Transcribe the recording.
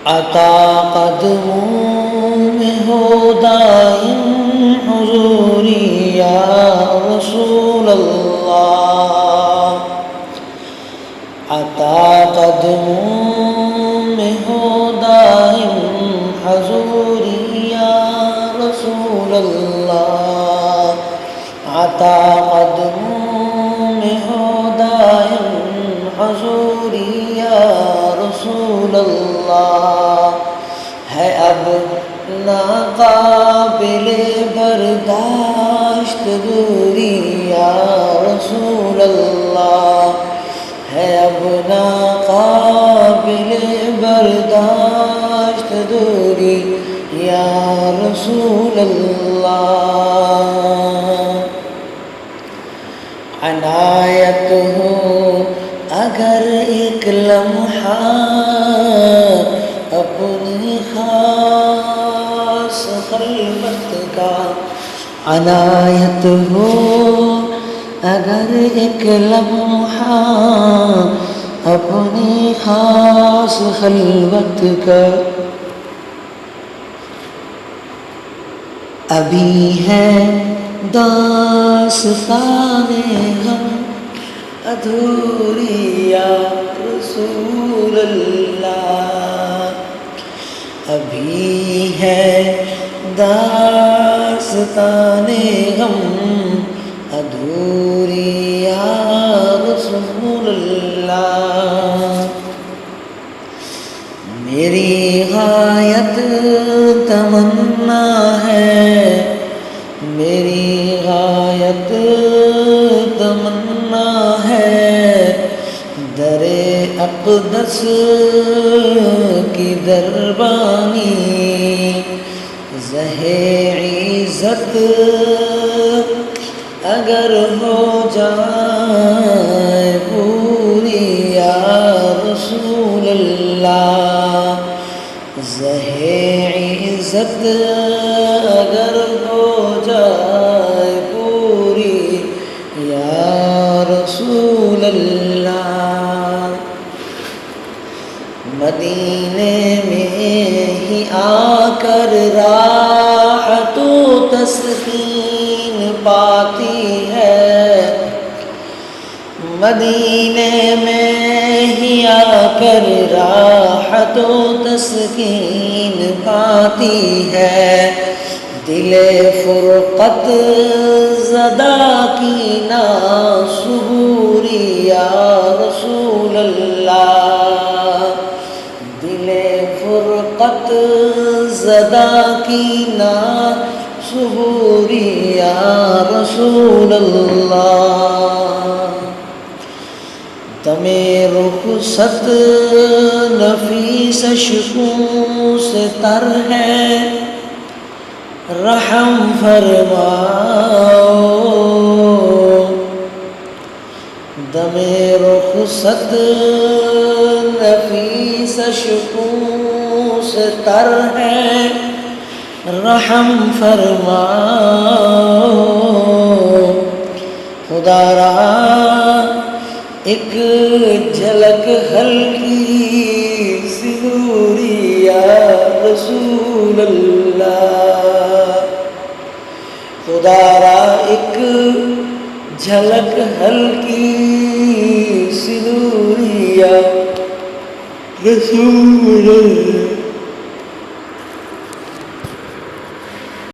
عطا قدموں میں ہو دائم حضوری یا رسول اللہ، عطا قدموں میں ہو دائم حضوری یا رسول اللہ، عطا قدموں میں ہو دائم حضوری یا رسول اللہ، ہے اب ناقابل برداشت دوری یا رسول اللہ، ہے اب ناقابل برداشت دوری یا رسول اللہ، عنایت ہو اگر ایک لمحہ اپنی خاص خلوت کا، عنایت ہو اگر ایک لمحہ اپنی خاص خلوت کا، ابھی ہے داستان غم ادھوری یا رسول اللہ، ابھی ہے داستان غم ادھوری یا رسول اللہ، میری غایت تمنا ہے، میری غایت تمنا ہے، در اقدس کی دربانی، زہ عزت اگر ہو جائے پوری یا رسول اللہ، زہ عزت اگر ہو جائے پوری یا رسول اللہ، مدینے میں ہی آ کر راحت و تسکین پاتی ہے، مدینے میں ہی آ کر راحت و تسکین پاتی ہے، دل فرقت زدہ کی ناصبوری یا رسول اللہ، دل فرقت زدہ کی ناصبوری یا رسول اللہ، دم رخصت نفیس اشکوں سے تر ہے، رحم فرماؤ، دم رخصت نفیس اشکوں سے تر ہے، رحم فرماؤ، خدا را ایک جھلک ہلکی سی نوری یا رسول اللہ، خدا را ایک جھلک ہلکی سی نوری یا رسول اللہ۔